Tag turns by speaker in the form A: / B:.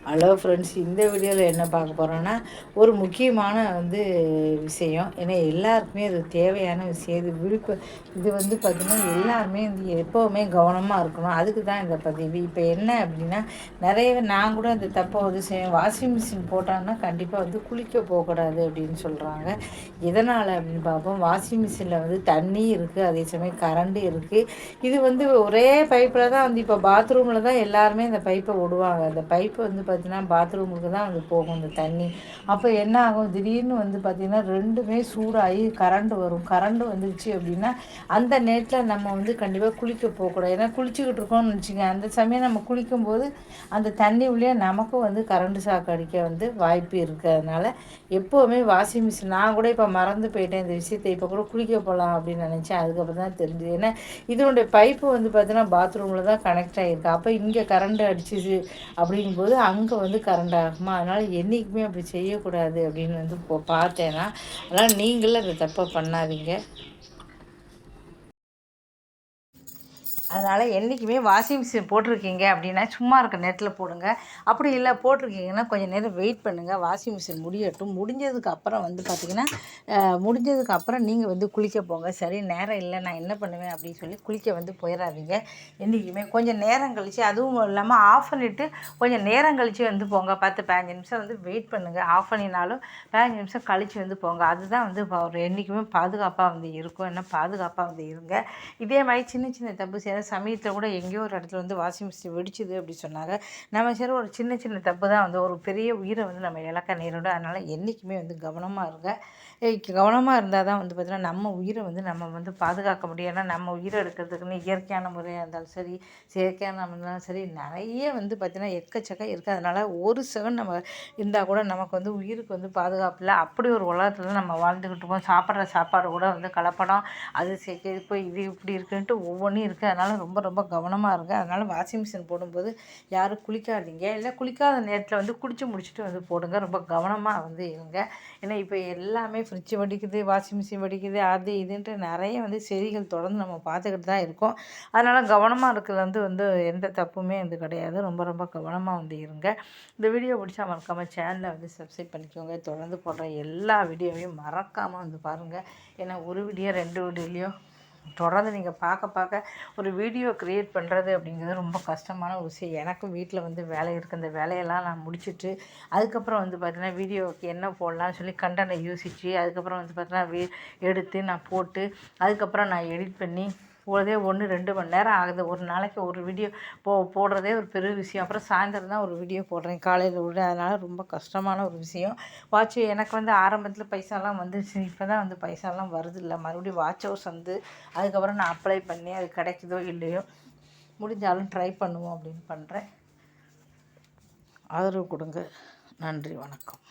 A: Hello friends, இந்த வீடியோவில் என்ன பார்க்க போகிறோன்னா ஒரு முக்கியமான விஷயம். ஏன்னா எல்லாருக்குமே அது தேவையான விஷயம். இது பார்த்திங்கன்னா எல்லாருமே எப்போவுமே கவனமாக இருக்கணும். அதுக்கு தான் இந்த பதிவு. இப்போ என்ன அப்படின்னா, நான் கூட அந்த தப்பை செய்வேன். வாஷிங் மிஷின் போட்டாங்கன்னா கண்டிப்பாக குளிக்க போகக்கூடாது அப்படின்னு சொல்கிறாங்க. எதனால் அப்படின்னு பார்ப்போம். வாஷிங் மிஷினில் தண்ணி இருக்குது, அதே சமயம் கரண்ட்டு இருக்குது. இது ஒரே பைப்பில் தான் இப்போ பாத்ரூமில் தான் எல்லாருமே இந்த பைப்பை விடுவாங்க. அந்த பைப்பு பார்த்திங்கன்னா பாத்ரூமுக்கு தான் போகும் இந்த தண்ணி. அப்போ என்ன ஆகும், திடீர்னு பார்த்திங்கன்னா ரெண்டுமே சூடாகி கரண்ட் வரும். கரண்ட் வந்துடுச்சு அப்படின்னா அந்த நேரத்தில் நம்ம கண்டிப்பாக குளிக்க போகக்கூடாது. ஏன்னா குளிச்சுக்கிட்டு இருக்கோம்னு வச்சுக்கோங்க, அந்த சமயம் நம்ம குளிக்கும்போது அந்த தண்ணி உள்ளே நமக்கும் கரண்ட் ஷாக் அடிக்க வாய்ப்பு இருக்குது. அதனால் எப்போவுமே வாஷிங் மிஷின் நான் கூட இப்போ மறந்து போயிட்டேன் இந்த விஷயத்தை. இப்போ கூட குளிக்க போகலாம் அப்படின்னு நினச்சேன். அதுக்கப்புறம் தான் தெரிஞ்சுது. ஏன்னா இதனுடைய பைப்பு பார்த்தீங்கன்னா பாத்ரூமில் தான் கனெக்ட் ஆகிருக்கு. அப்போ இங்கே கரண்ட் அடிச்சிது அப்படிங்கும்போது அங்கே கரண்ட் ஆகுமா. அதனால் என்றைக்குமே அப்படி செய்யக்கூடாது அப்படின்னு பார்த்தேன்னா, அதனால் நீங்களும் அந்த தப்பை பண்ணாதீங்க. அதனால் என்றைக்குமே வாஷிங் மிஷின் போட்டிருக்கீங்க அப்படின்னா சும்மா இருக்க நேரத்தில் போடுங்க. அப்படி இல்லை போட்டிருக்கீங்கன்னா கொஞ்சம் நேரம் வெயிட் பண்ணுங்கள், வாஷிங் மிஷின் முடியட்டும். முடிஞ்சதுக்கப்புறம் பார்த்திங்கன்னா முடிஞ்சதுக்கப்புறம் நீங்கள் குளிக்க போங்க. சரி நேரம் இல்லை, நான் என்ன பண்ணுவேன் அப்படின்னு சொல்லி குளிக்க போயிடாதீங்க. என்றைக்குமே கொஞ்சம் நேரம் கழித்து, அதுவும் இல்லாமல் ஆஃப் பண்ணிவிட்டு கொஞ்சம் நேரம் கழித்து போங்க. 10-15 நிமிஷம் வெயிட் பண்ணுங்கள். ஆஃப் பண்ணினாலும் 15 நிமிஷம் கழித்து போங்க. அதுதான் ஒரு என்றைக்குமே பாதுகாப்பாக இருக்கும். என்ன பாதுகாப்பாக இருங்க. இதே மாதிரி சின்ன சின்ன தப்பு செய்ய சமயத்தில் கூட எங்கேயோ ஒரு இடத்துல வாஷிங் மிஷின் வெடிச்சுது அப்படி சொன்னாங்க. நம்ம சரி ஒரு சின்ன சின்ன தப்பு தான் ஒரு பெரிய உயிரை நம்ம இழக்க நேரிடும். அதனால் என்றைக்குமே கவனமாக இருங்க. கவனமாக இருந்தால் தான் பார்த்திங்கன்னா நம்ம உயிரை நம்ம பாதுகாக்க முடியும். ஏன்னா நம்ம உயிரை எடுக்கிறதுக்குன்னு இயற்கையான முறையாக இருந்தாலும் சரி, செயற்கையான இருந்தாலும் சரி, நிறைய பார்த்திங்கன்னா எக்கச்சக்கம் இருக்குது. அதனால் ஒரு செகண்ட் நம்ம இருந்தால் கூட நமக்கு உயிருக்கு பாதுகாப்பு இல்லை. அப்படி ஒரு உலகத்தில் நம்ம வாழ்ந்துக்கிட்டு இருக்கோம். சாப்பிட்ற சாப்பாடு கூட கலப்படம், அது இப்போ இது இப்படி இருக்குன்ட்டு ஒவ்வொன்றும் இருக்குது. அதனால் ரொம்ப ரொம்ப கவனமாக இருங்க. அதனால் வாஷிங் மிஷின் போடும்போது யாரும் குளிக்காதீங்க. இல்லை குளிக்காத நேரத்தில் குளித்து முடிச்சுட்டு போடுங்க. ரொம்ப கவனமாக இருங்க. ஏன்னா இப்போ எல்லாமே ஃப்ரிட்ஜ் வெடிக்குது, வாஷிங் மிஷின் வெடிக்குது, அது இதுன்ட்டு நிறைய செய்திகள் தொடர்ந்து நம்ம பார்த்துக்கிட்டு தான் இருக்கோம். அதனால் கவனமாக இருக்கிறது எந்த தப்புமே கிடையாது. ரொம்ப ரொம்ப கவனமாக இருங்க. இந்த வீடியோ பிடிச்சா மறக்காமல் சேனலை சப்ஸ்கிரைப் பண்ணிக்கோங்க. தொடர்ந்து போடுற எல்லா வீடியோவையும் மறக்காமல் பாருங்கள். ஏன்னா ஒரு வீடியோ 2 வீடியோலையும் தொடர்ந்து நீங்கள் பார்க்க ஒரு வீடியோ க்ரியேட் பண்ணுறது அப்படிங்கிறது ரொம்ப கஷ்டமான ஒரு விஷயம். எனக்கும் வீட்டில் வேலை இருக்குது. அந்த வேலையெல்லாம் நான் முடிச்சுட்டு அதுக்கப்புறம் பார்த்தீங்கன்னா வீடியோவுக்கு என்ன போடலாம்னு சொல்லி கண்டென்ட்டை யோசித்து அதுக்கப்புறம் பார்த்தீங்கன்னா எடுத்து நான் போட்டு அதுக்கப்புறம் நான் எடிட் பண்ணி போகிறதே 1-2 மணி நேரம் ஆகுது. ஒரு நாளைக்கு ஒரு வீடியோ போடுறதே ஒரு பெரிய விஷயம். அப்புறம் சாயந்தரம் தான் ஒரு வீடியோ போடுறேன், காலையில் விட. அதனால் ரொம்ப கஷ்டமான ஒரு விஷயம். எனக்கு ஆரம்பத்தில் பைசாலாம் வந்துச்சு. இப்போ தான் பைசாலாம் வருதில்லை. மறுபடியும் வாட்ச் ஹவர்ஸ் அதுக்கப்புறம் நான் அப்ளை பண்ணி அது கிடைக்குதோ இல்லையோ, முடிஞ்சாலும் ட்ரை பண்ணுவோம் அப்படின்னு பண்ணுறேன். ஆதரவு கொடுங்க. நன்றி, வணக்கம்.